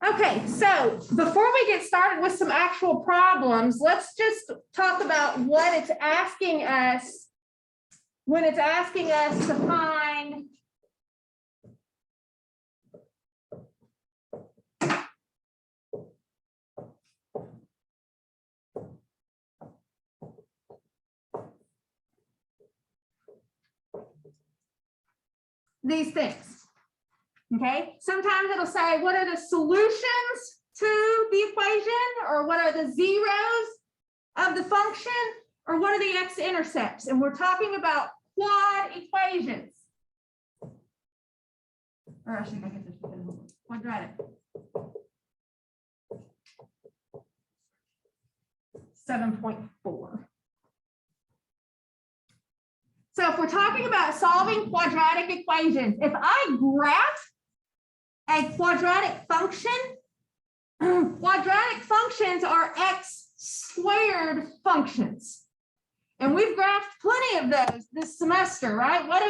Okay, so before we get started with some actual problems, let's just talk about what it's asking us when it's asking us to find these things. Okay, sometimes it'll say, what are the solutions to the equation, or what are the zeros of the function, or what are the x-intercepts? And we're talking about quad equations. Or actually, I get this quadratic. 7.4. So if we're talking about solving quadratic equations, if I graph a quadratic function, quadratic functions are x squared functions. And we've graphed plenty of those this semester, right? What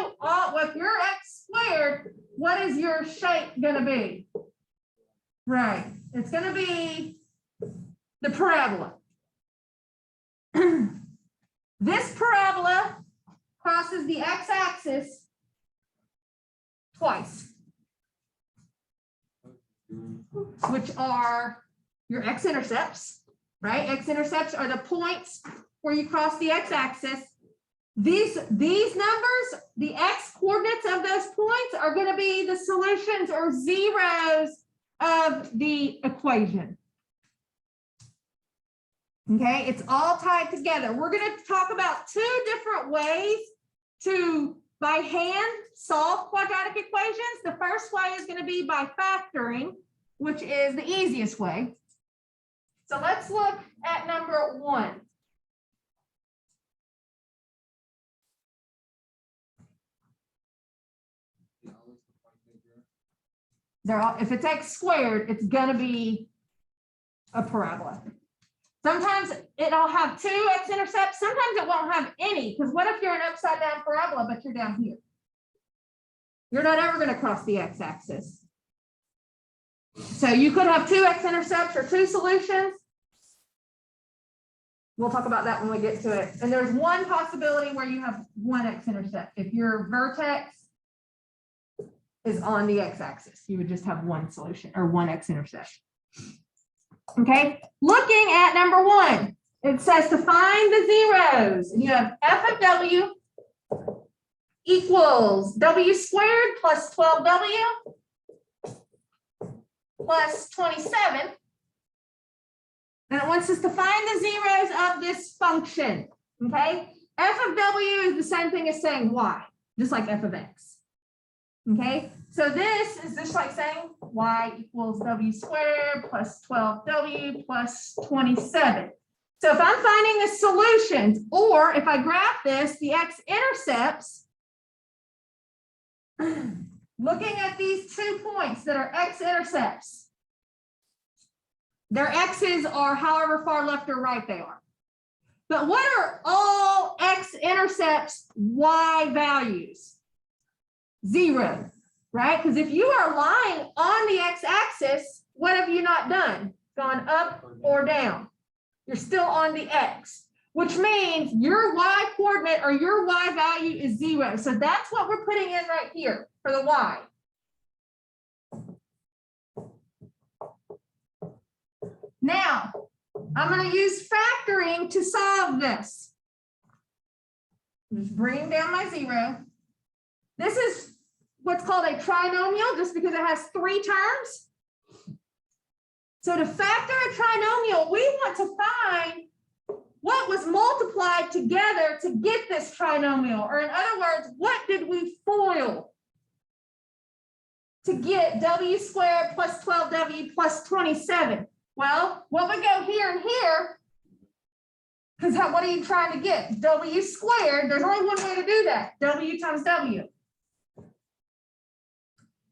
if you're x squared, what is your shape going to be? Right, it's going to be the parabola. This parabola crosses the x-axis twice, which are your x-intercepts, right? X-intercepts are the points where you cross the x-axis. These numbers, the x-coordinates of those points, are going to be the solutions or zeros of the equation. Okay, it's all tied together. We're going to talk about two different ways to, by hand, solve quadratic equations. The first way is going to be by factoring, which is the easiest way. So let's look at number 1. They're all, if it's x squared, it's going to be a parabola. Sometimes it'll have 2 x-intercepts. Sometimes it won't have any, because what if you're an upside down parabola, but you're down here? You're not ever going to cross the x-axis. So you could have 2 x-intercepts or 2 solutions. We'll talk about that when we get to it. And there's one possibility where you have 1 x-intercept. If your vertex is on the x-axis, you would just have 1 solution or 1 x-intercept. Okay, looking at number 1, it says to find the zeros. And you have f of w equals w squared plus 12w plus 27. And it wants us to find the zeros of this function. Okay, f of w is the same thing as saying y, just like f of x. Okay, so this is just like saying y equals w squared plus 12w plus 27. So if I'm finding the solutions, or if I graph this, the x-intercepts, looking at these 2 points that are x-intercepts, their x's are however far left or right they are. But what are all x-intercepts y values? 0, right? Because if you are lying on the x-axis, what have you not done? Gone up or down. You're still on the x, which means your y coordinate or your y value is 0. So that's what we're putting in right here for the y. Now, I'm going to use factoring to solve this. Just bring down my 0. This is what's called a trinomial, just because it has 3 terms. So to factor a trinomial, we want to find what was multiplied together to get this trinomial, or in other words, what did we FOIL to get w squared plus 12w plus 27? Well, what would go here and here? Because what are you trying to get? W squared. There's only one way to do that. W times w.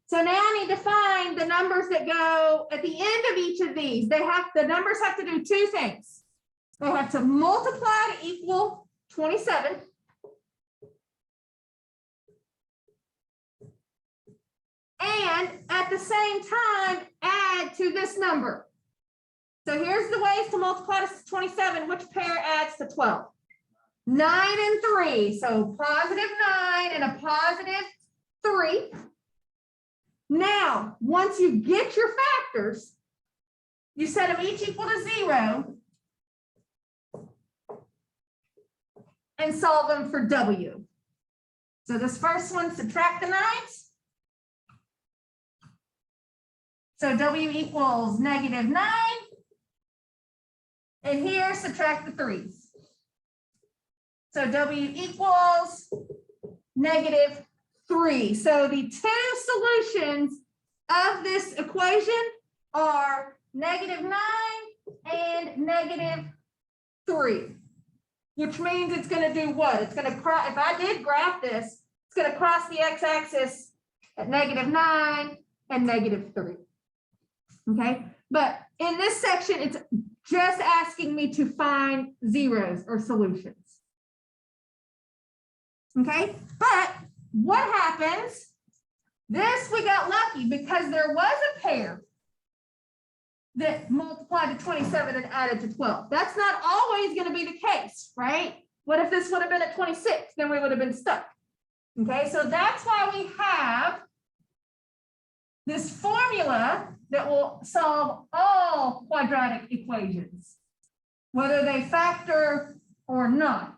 So now I need to find the numbers that go at the end of each of these. The numbers have to do 2 things. They have to multiply to equal 27. And at the same time, add to this number. So here's the ways to multiply to 27. Which pair adds to 12? 9 and 3. So positive 9 and a positive 3. Now, once you get your factors, you set them each equal to 0 and solve them for W. So this first one, subtract the 9s. So W equals negative 9. And here, subtract the 3s. So W equals negative 3. So the two solutions of this equation are negative 9 and negative 3, which means it's going to do what? It's going to cross, if I did graph this, it's going to cross the x-axis at negative 9 and negative 3. Okay, but in this section, it's just asking me to find zeros or solutions. Okay, but what happens? This we got lucky because there was a pair that multiplied to 27 and added to 12. That's not always going to be the case, right? What if this would have been at 26? Then we would have been stuck. Okay, so that's why we have this formula that will solve all quadratic equations, whether they factor or not.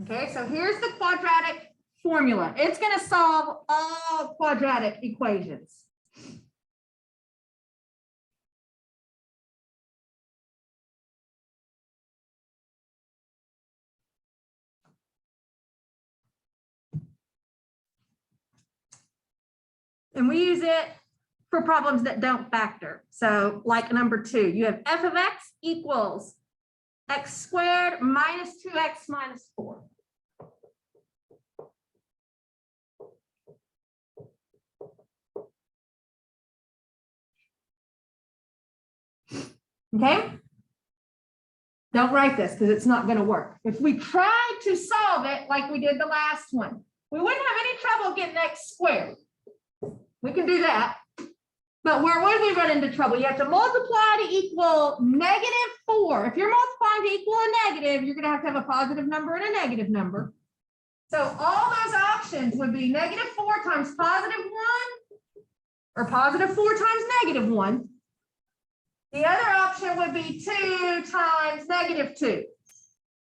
Okay, so here's the quadratic formula. It's going to solve all quadratic equations. And we use it for problems that don't factor. So like number 2, you have f of x equals x squared minus 2x minus 4. Okay? Don't write this because it's not going to work. If we tried to solve it like we did the last one, we wouldn't have any trouble getting x squared. We can do that. But where would we run into trouble? You have to multiply to equal negative 4. If you're multiplying to equal a negative, you're going to have a positive number and a negative number. So all those options would be negative 4 times positive 1 or positive 4 times negative 1. The other option would be 2 times negative 2.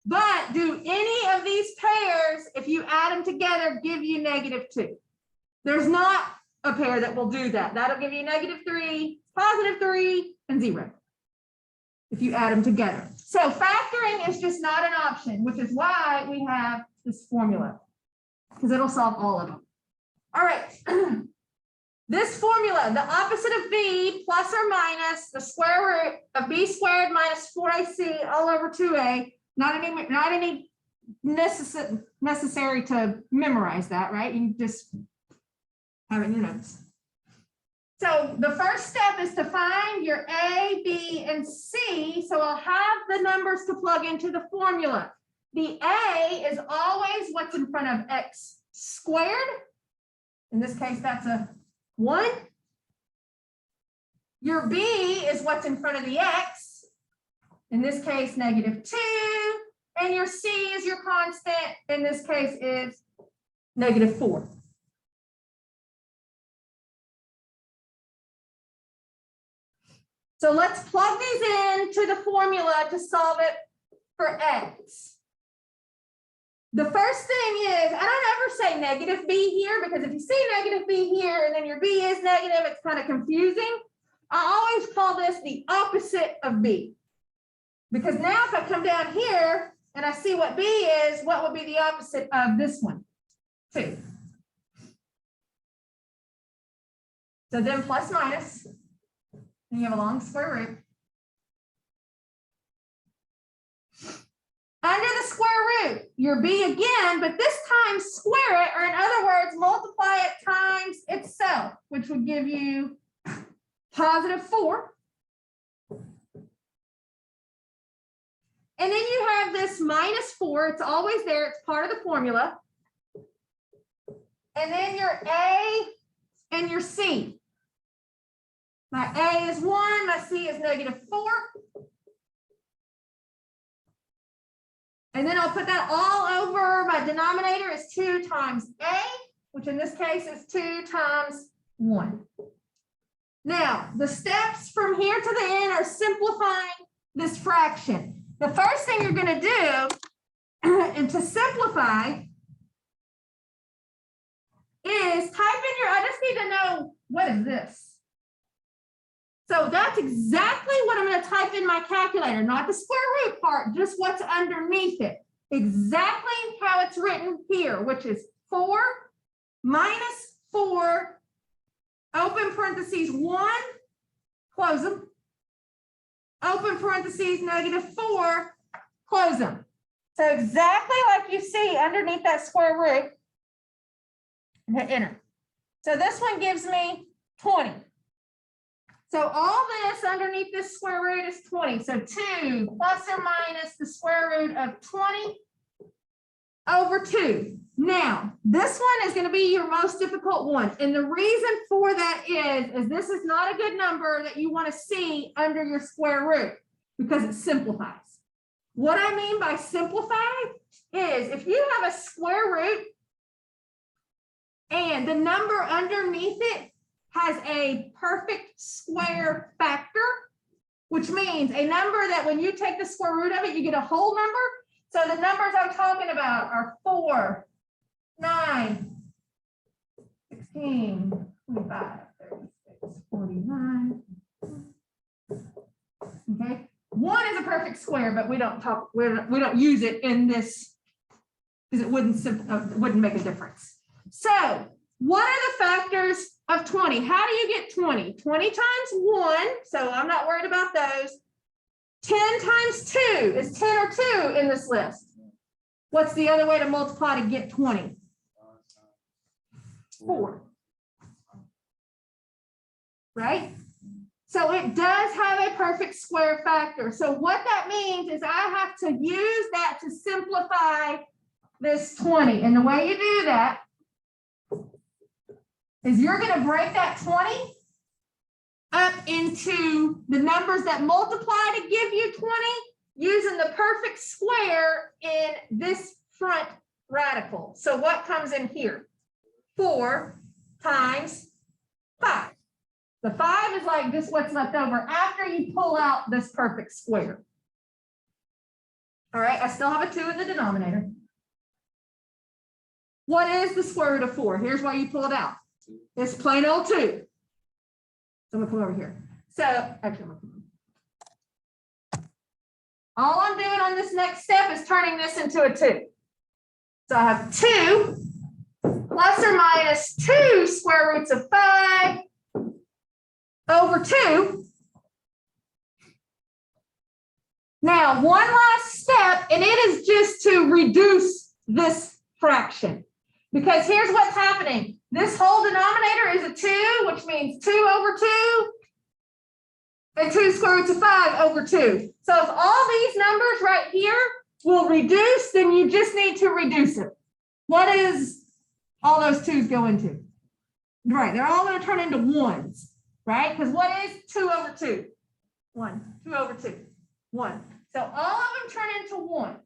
But do any of these pairs, if you add them together, give you negative 2? There's not a pair that will do that. That'll give you negative 3, positive 3, and 0 if you add them together. So factoring is just not an option, which is why we have this formula, because it'll solve all of them. All right. This formula, the opposite of b plus or minus the square root of b squared minus 4ac all over 2a, not any necessary to memorize that, right? You just have it in your notes. So the first step is to find your A, B, and C. So I'll have the numbers to plug into the formula. The A is always what's in front of x squared. In this case, that's a 1. Your B is what's in front of the x. In this case, negative 2. And your C is your constant. In this case is negative 4. So let's plug these into the formula to solve it for x. The first thing is, I don't ever say negative b here, because if you see negative b here and then your b is negative, it's kind of confusing. I always call this the opposite of b. Because now if I come down here and I see what b is, what would be the opposite of this one? 2. So then plus minus. And you have a long square root. Under the square root, your b again, but this time square it, or in other words, multiply it times itself, which would give you positive 4. And then you have this minus 4. It's always there. It's part of the formula. And then your a and your c. My a is 1. My c is negative 4. And then I'll put that all over. My denominator is 2 times a, which in this case is 2 times 1. Now, the steps from here to the end are simplifying this fraction. The first thing you're going to do and to simplify is type in your, I just need to know, what is this? So that's exactly what I'm going to type in my calculator, not the square root part, just what's underneath it. Exactly how it's written here, which is 4 minus 4, open parentheses 1, close them, open parentheses negative 4, close them. So exactly like you see underneath that square root, hit enter. So this one gives me 20. So all this underneath this square root is 20. So 2 plus or minus the square root of 20 over 2. Now, this one is going to be your most difficult one. And the reason for that is this is not a good number that you want to see under your square root because it simplifies. What I mean by simplify is if you have a square root and the number underneath it has a perfect square factor, which means a number that when you take the square root of it, you get a whole number. So the numbers I'm talking about are 4, 9, 16, 25, 36, 49. Okay. 1 is a perfect square, but we don't use it in this because it wouldn't make a difference. So what are the factors of 20? How do you get 20? 20 times 1, so I'm not worried about those. 10 times 2, is 10 or 2 in this list? What's the other way to multiply to get 20? 4. Right? So it does have a perfect square factor. So what that means is I have to use that to simplify this 20. And the way you do that is you're going to break that 20 up into the numbers that multiply to give you 20 using the perfect square in this front radical. So what comes in here? 4 times 5. The 5 is like just what's left over after you pull out this perfect square. All right, I still have a 2 in the denominator. What is the square root of 4? Here's why you pull it out. It's plain old 2. So I'm gonna come over here. So actually, all I'm doing on this next step is turning this into a 2. So I have 2 plus or minus 2 square roots of 5 over 2. Now, one last step, and it is just to reduce this fraction. Because here's what's happening. This whole denominator is a 2, which means 2 over 2, and 2 square roots of 5 over 2. So if all these numbers right here will reduce, then you just need to reduce it. What is all those 2's go into? Right, they're all going to turn into 1s, right? Because what is 2 over 2? 1. 2 over 2. 1. So all of them turn into 1s.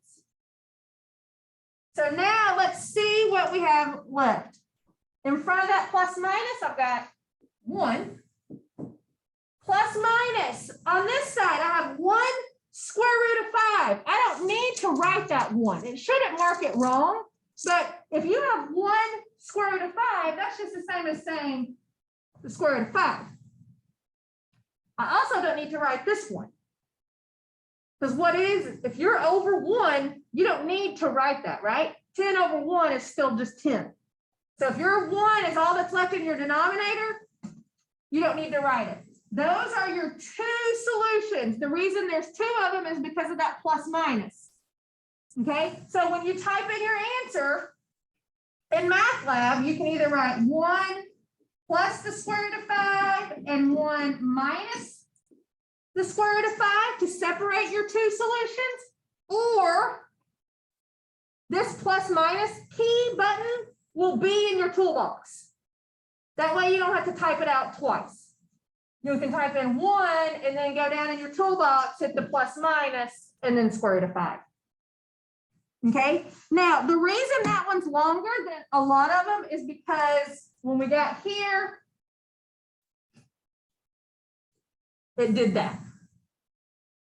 So now let's see what we have left. In front of that plus minus, I've got 1. Plus minus. On this side, I have 1 square root of 5. I don't need to write that 1. It shouldn't mark it wrong. But if you have 1 square root of 5, that's just the same as saying the square root of 5. I also don't need to write this one. Because what is, if you're over 1, you don't need to write that, right? 10 over 1 is still just 10. So if your 1 is all that's left in your denominator, you don't need to write it. Those are your two solutions. The reason there's two of them is because of that plus minus. Okay, so when you type in your answer in Math Lab, you can either write 1 plus the square root of 5 and 1 minus the square root of 5 to separate your two solutions, or this plus minus key button will be in your toolbox. That way you don't have to type it out twice. You can type in 1 and then go down in your toolbox, hit the plus minus, and then square root of 5. Okay, now the reason that one's longer than a lot of them is because when we got here, it did that.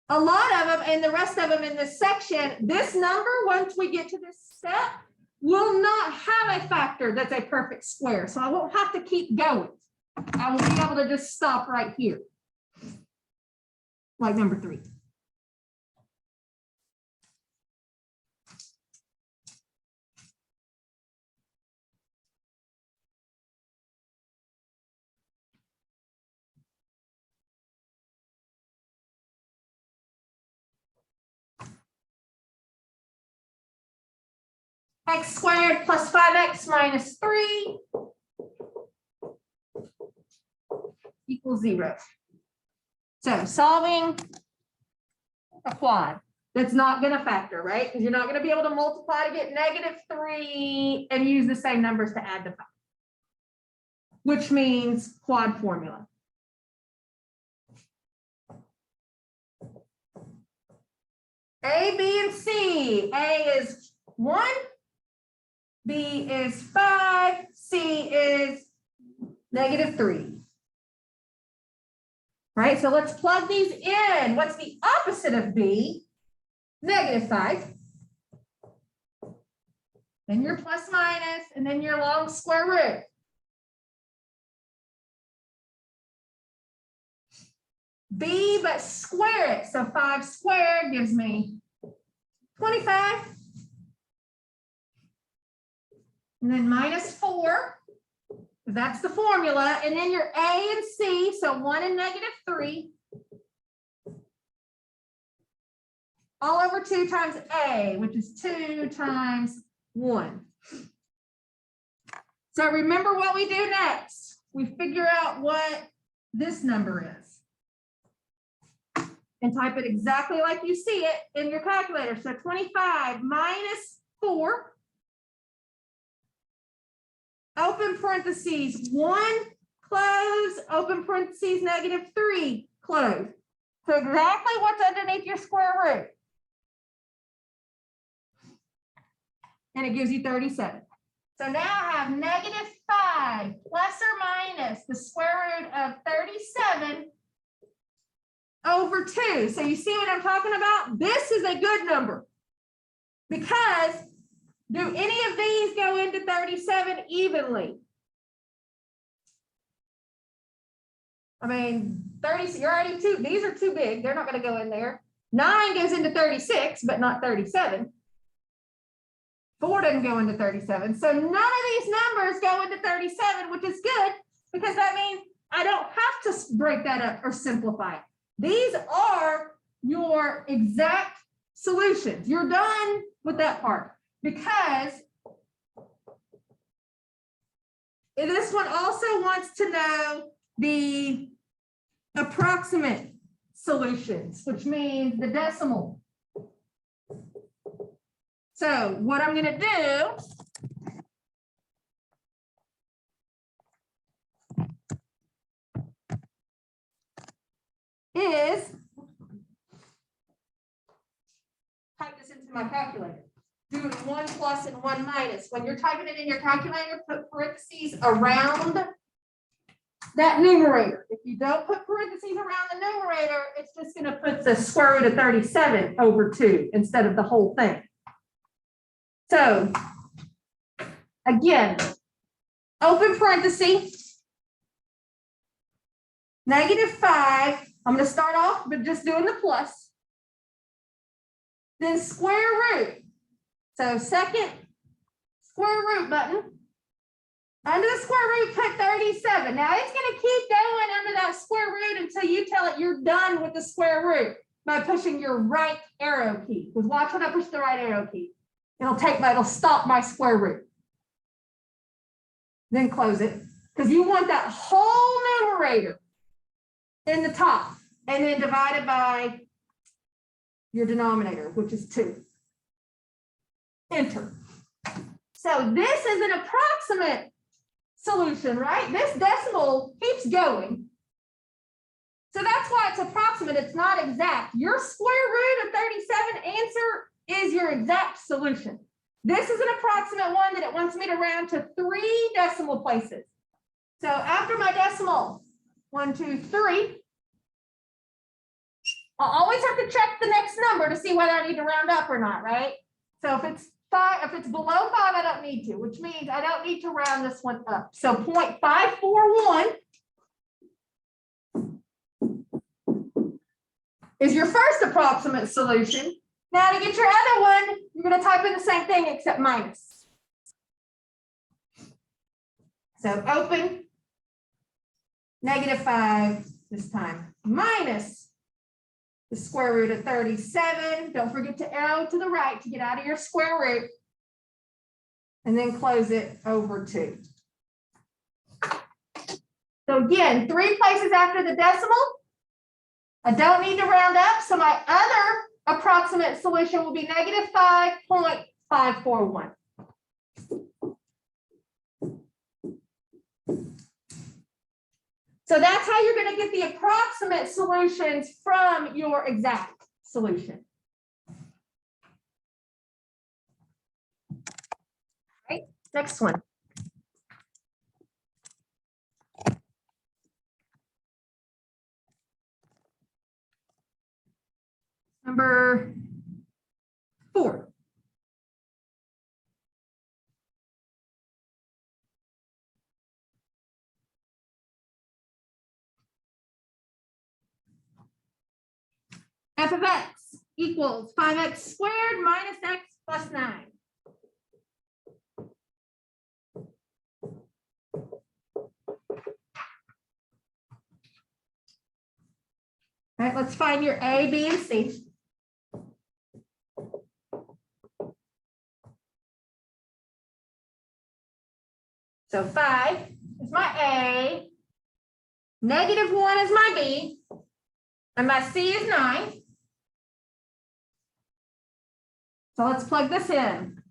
A lot of them and the rest of them in this section, this number, once we get to this step, will not have a factor that's a perfect square. So I won't have to keep going. I will be able to just stop right here, like number 3. X squared plus 5x minus 3 equals 0. So solving a quad that's not going to factor, right? Because you're not going to be able to multiply to get -3 and use the same numbers to add to 5, which means quad formula. A, B, and C. A is 1. B is 5, C is -3. Right, so let's plug these in. What's the opposite of B? -5. Then your plus minus, and then your long square root. B, but square it. So 5 squared gives me 25. And then -4, that's the formula. And then your A and C, so 1 and -3. All over 2 times A, which is 2 times 1. So remember what we do next. We figure out what this number is. And type it exactly like you see it in your calculator. So 25 minus 4. Open parentheses 1, close, open parentheses -3, close. So exactly what's underneath your square root. And it gives you 37. So now I have -5 plus or minus the square root of 37 over 2. So you see what I'm talking about? This is a good number because do any of these go into 37 evenly? I mean, 30, you're already too, these are too big. They're not going to go in there. 9 goes into 36, but not 37. 4 doesn't go into 37. So none of these numbers go into 37, which is good because that means I don't have to break that up or simplify it. These are your exact solutions. You're done with that part. Because this one also wants to know the approximate solutions, which means the decimal. So what I'm going to do is type this into my calculator. Do 1 plus and 1 minus. When you're typing it in your calculator, put parentheses around that numerator. If you don't put parentheses around the numerator, it's just going to put the square root of 37 over 2 instead of the whole thing. So again, open parenthesis, -5. I'm going to start off with just doing the plus. Then square root. So second square root button. Under the square root, put 37. Now it's going to keep going under that square root until tell it you're done with the square root? By pushing your right arrow key. Because watch when I push the right arrow key. It'll stop my square root. Then close it. Because you want that whole numerator in the top. And then divide it by your denominator, which is 2. Enter. So this is an approximate solution, right? This decimal keeps going. So that's why it's approximate. It's not exact. Your square root of 37 answer is your exact solution. This is an approximate one that it wants me to round to 3 decimal places. So after my decimal, 1, 2, 3, I'll always have to check the next number to see whether I need to round up or not, right? So if it's 5, if it's below 5, I don't need to, which means I don't need to round this one up. So 0.541 is your first approximate solution. Now to get your other one, you're going to type in the same thing except minus. So open, -5 this time, minus the square root of 37. Don't forget to arrow to the right to get out of your square root. And then close it over 2. So again, 3 places after the decimal. I don't need to round up, so my other approximate solution will be -5.541. So that's how you're going to get the approximate solutions from your exact solution. Right, next one. Number 4. F of x equals 5x squared minus x plus 9. All right, let's find your A, B, and C. So 5 is my A, -1 is my B, and my C is 9. So let's plug this in.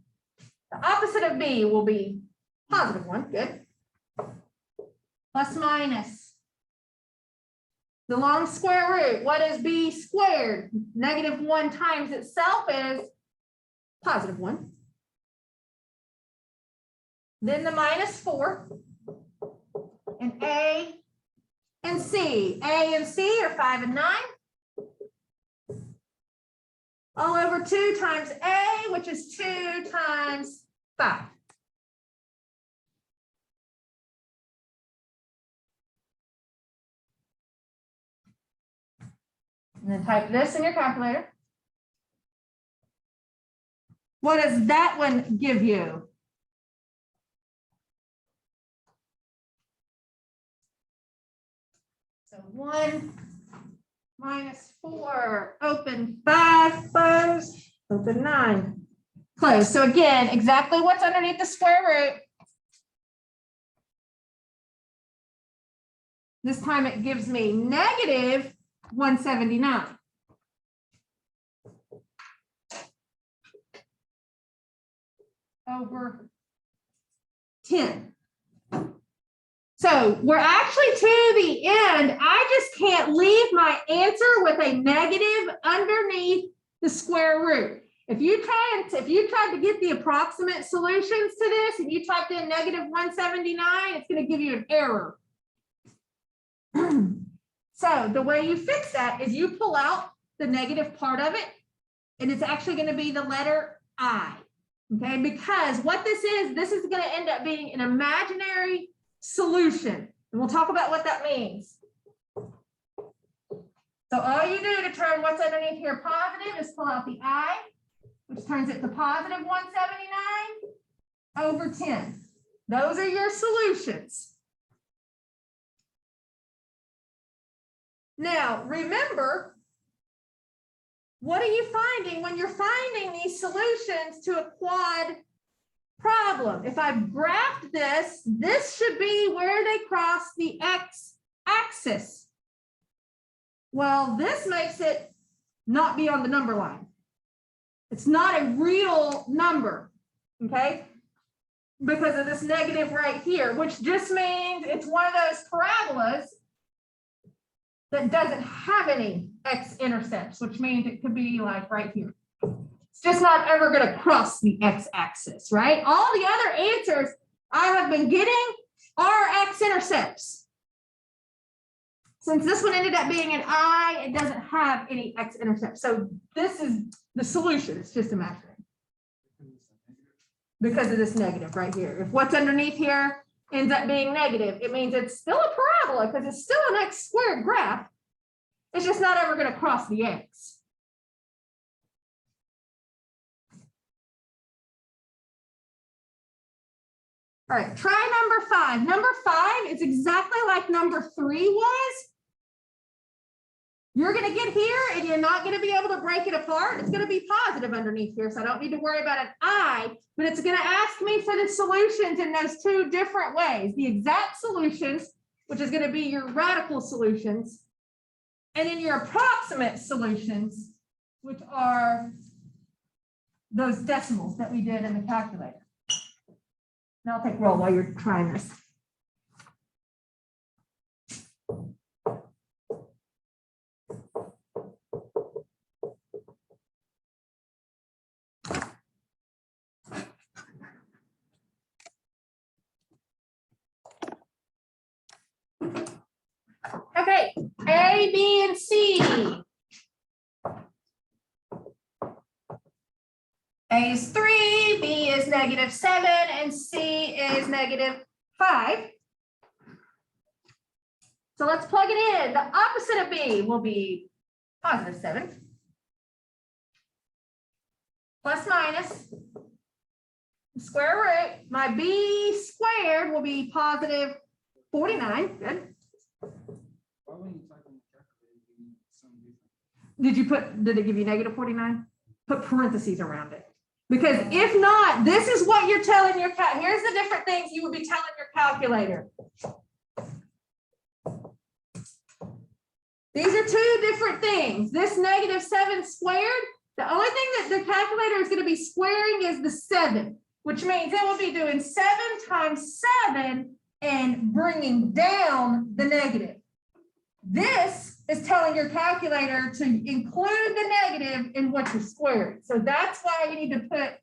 The opposite of B will be +1, good. Plus minus. The long square root, what is B squared? -1 times itself is +1. Then the -4. And A and C. A and C are 5 and 9. All over 2 times A, which is 2 times 5. And then type this in your calculator. What does that one give you? So 1 minus 4, open 5, close, open 9, close. So again, exactly what's underneath the square root. This time it gives me -179. Over 10. So we're actually to the end. I just can't leave my answer with a negative underneath the square root. If you tried to get the approximate solutions to this and you typed in -179, it's going to give you an error. So the way you fix that is you pull out the negative part of it, and it's actually going to be the letter I. Okay, because what this is going to end up being an imaginary solution. And we'll talk about what that means. So all you do to turn what's underneath here positive is pull out the I, which turns it to +179 over 10. Those are your solutions. Now, remember, what are you finding when you're finding these solutions to a quad problem? If I've graphed this, this should be where they cross the x-axis. Well, this makes it not be on the number line. It's not a real number, okay? Because of this negative right here, which just means it's one of those parabolas that doesn't have any x-intercepts, which means it could be like right here. It's just not ever going to cross the x-axis, right? All the other answers I have been getting are x-intercepts. Since this one ended up being an I, it doesn't have any x-intercepts. So this is the solution. It's just imaginary. Because of this negative right here. If what's underneath here ends up being negative, it means it's still a parabola because it's still an x squared graph. It's just not ever going to cross the x. All right, try number 5. Number 5 is exactly like number 3 was. You're going to get here and you're not going to be able to break it apart. It's going to be positive underneath here, so I don't need to worry about an I, but it's going to ask me for the solutions in those two different ways. The exact solutions, which is going to be your radical solutions, and then your approximate solutions, which are those decimals that we did in the calculator. Now I'll take roll while you're trying this. Okay, A, B, and C. A is 3, B is -7, and C is -5. So let's plug it in. The opposite of B will be +7. Plus minus. Square root. My B squared will be +49. Good. Did it give you -49? Put parentheses around it. Because if not, this is what you're telling your here's the different things you would be telling your calculator. These are two different things. This -7 squared, the only thing that the calculator is going to be squaring is the 7, which means it will be doing 7 times 7 and bringing down the negative. This is telling your calculator to include the negative in what you're squaring. So that's why you need to put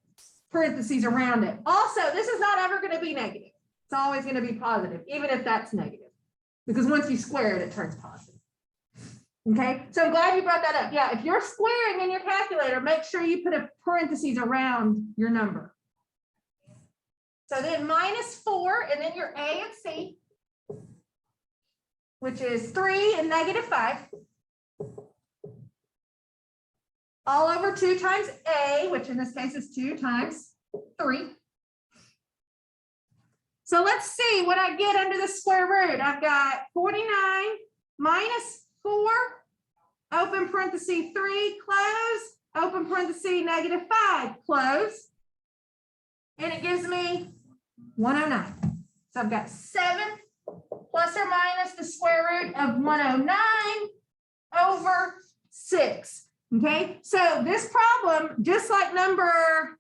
parentheses around it. Also, this is not ever going to be negative. It's always going to be positive, even if that's negative. Because once you square it, it turns positive. Okay, so I'm glad you brought that up. Yeah, if you're squaring in your calculator, make sure you put a parentheses around your number. So then -4, and then your A and C, which is 3 and -5, all over 2 times A, which in this case is 2 times 3. So let's see what I get under the square root. I've got 49 -4, open parenthesis 3, close, open parenthesis -5, close, and it gives me 109. So I've got 7 plus or minus the square root of 109 over 6. Okay, so this problem, just like number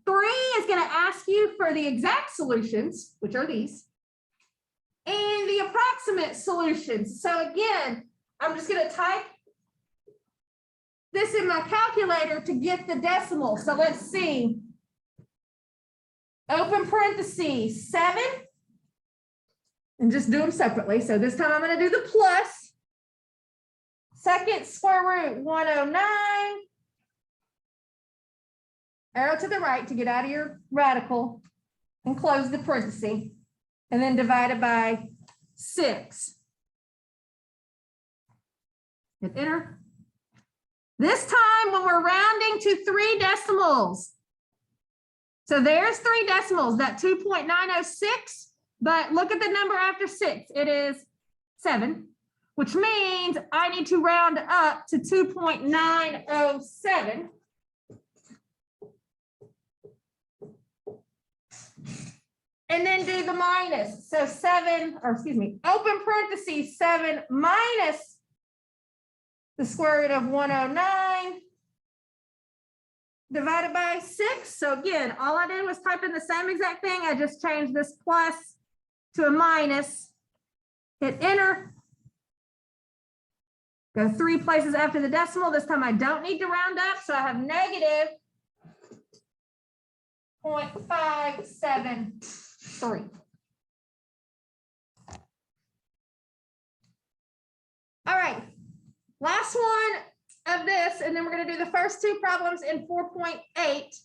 3, is going to ask you for the exact solutions, which are these, and the approximate solutions. So again, I'm just going to type this in my calculator to get the decimal. So let's see. Open parentheses 7. And just do them separately. So this time I'm going to do the plus. Second square root 109. Arrow to the right to get out of your radical and close the parenthesis. And then divide it by 6. Hit enter. This time when we're rounding to 3 decimals. So there's 3 decimals, that 2.906. But look at the number after 6. It is 7. which means I need to round up to 2.907. And then do the minus. So 7, or excuse me, open parentheses 7 minus the square root of 109 divided by 6. So again, all I did was type in the same exact thing. I just changed this plus to a minus, hit enter. Go 3 places after the decimal. This time I don't need to round up, so I have negative 0.573. All right, last one of this, and then we're going to do the first 2 problems in 4.8.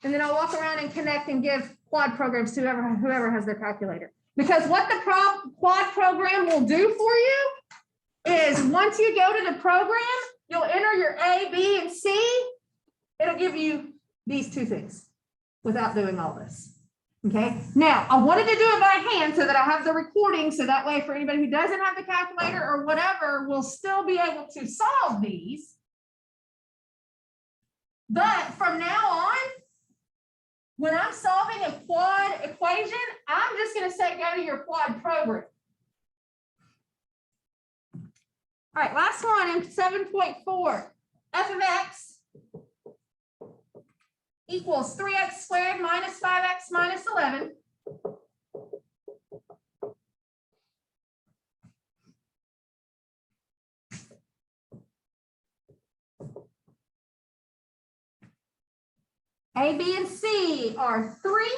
And then I'll walk around and connect and give quad programs to whoever has their calculator. Because what the quad program will do for you is once you go to the program, you'll enter your A, B, and C. It'll give you these 2 things without doing all this. Okay. Now, I wanted to do it by hand so that I have the recording. So that way, for anybody who doesn't have the calculator or whatever, will still be able to solve these. But from now on, when I'm solving a quad equation, I'm just going to say go to your quad program. All right, last one in 7.4. F of x equals 3x squared minus 5x minus 11. A, B, and C are 3,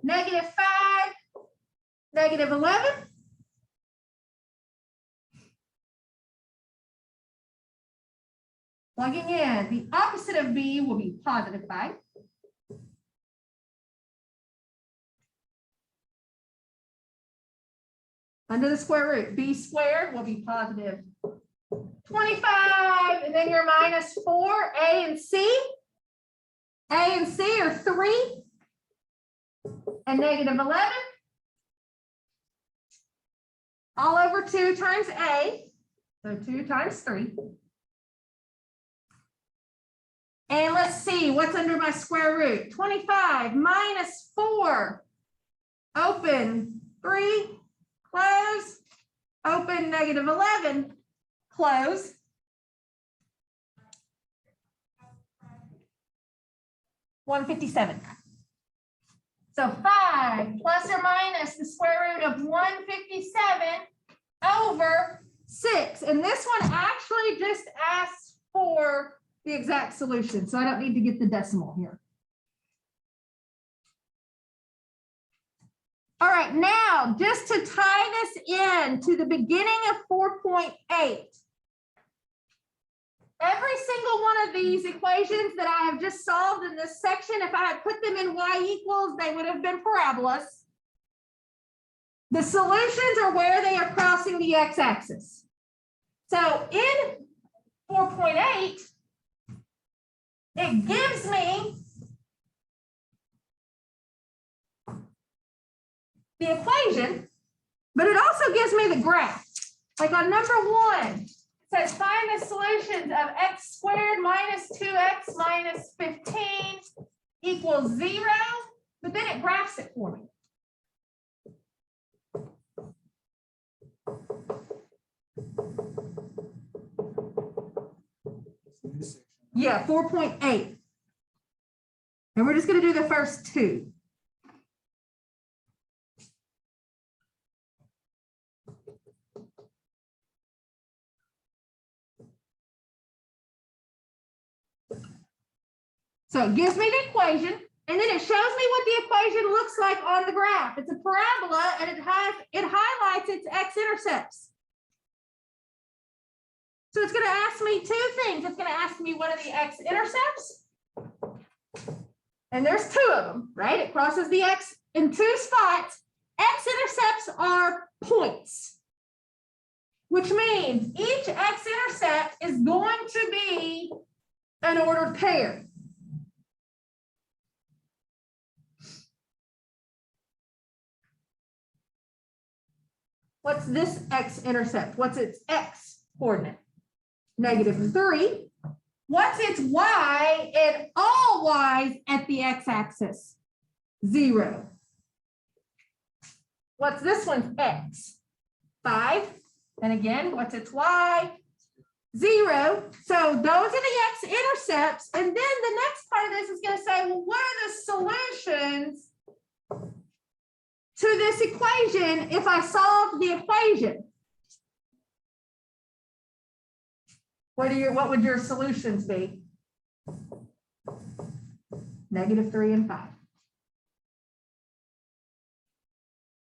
negative 5, negative 11. Plugging in, the opposite of B will be positive 5. Under the square root, B squared will be positive 25, and then your minus 4, A and C. A and C are 3 and negative 11. All over 2 times A, so 2 times 3. And let's see, what's under my square root? 25 minus 4, open 3, close, open negative 11, close. $157. So 5 plus or minus the square root of 157 over 6. And this one actually just asks for the exact solution, so I don't need to get the decimal here. All right, now just to tie this in to the beginning of 4.8. Every single one of these equations that I have just solved in this section, if I had put them in y equals, they would have been parabolas. The solutions are where they are crossing the x-axis. So in 4.8, it gives me the equation, but it also gives me the graph. Like on number 1, says find the solutions of x squared minus 2x minus 15 equals 0, but then it graphs it for me. Yeah, 4.8. And we're just going to do the first 2. So it gives me the equation, and then it shows me what the equation looks like on the graph. It's a parabola, and it highlights its x-intercepts. So it's going to ask me 2 things. It's going to ask me what are the x-intercepts, and there's 2 of them, right? It crosses the x in 2 spots. X-intercepts are points, which means each x-intercept is going to be an ordered pair. What's this x-intercept? What's its x coordinate? -3. What's its y and all y's at the x-axis? 0. What's this one's x? 5. And again, what's its y? 0. So those are the x-intercepts. And then the next part of this is going to say, well, what are the solutions to this equation if I solve the equation? What would your solutions be? -3 and 5.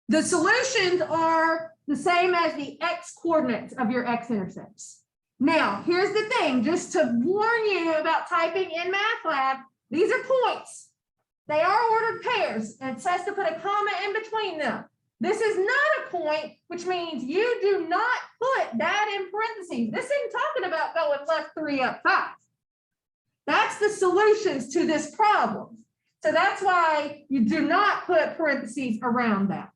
The solutions are the same as the x coordinates of your x-intercepts. Now, here's the thing, just to warn you about typing in MATLAB, these are points. They are ordered pairs, and it says to put a comma in between them. This is not a point, which means you do not put that in parentheses. This ain't talking about going left 3 up 5. That's the solutions to this problem. So that's why you do not put parentheses around that.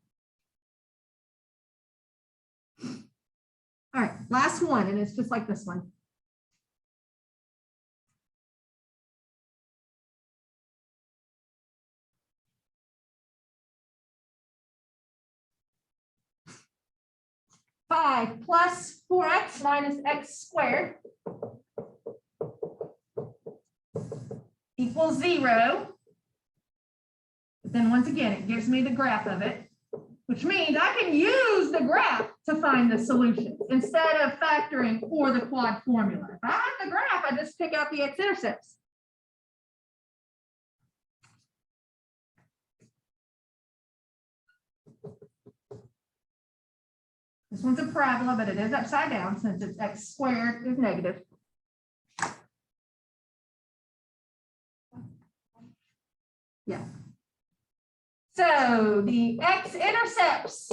All right, last one, and it's just like this one. Five plus 4x minus x squared equals 0. But then once again, it gives me the graph of it, which means I can use the graph to find the solutions instead of factoring or the quad formula. If I have the graph, I just pick out the x-intercepts. This one's a parabola, but it is upside down since it's x squared is negative. Yeah. So the x-intercepts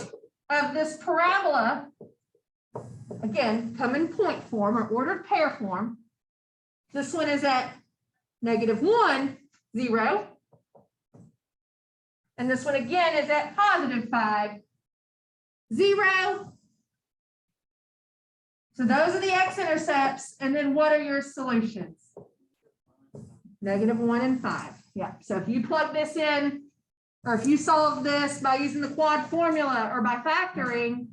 of this parabola, again, come in point form or ordered pair form. This one is at -1, 0. And this one again is at +5, 0. So those are the x-intercepts. And then what are your solutions? -1 and 5. Yeah. So if you plug this in, or if you solve this by using the quad formula or by factoring,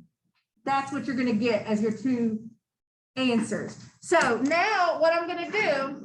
that's what you're going to get as your two answers. So now what I'm going to do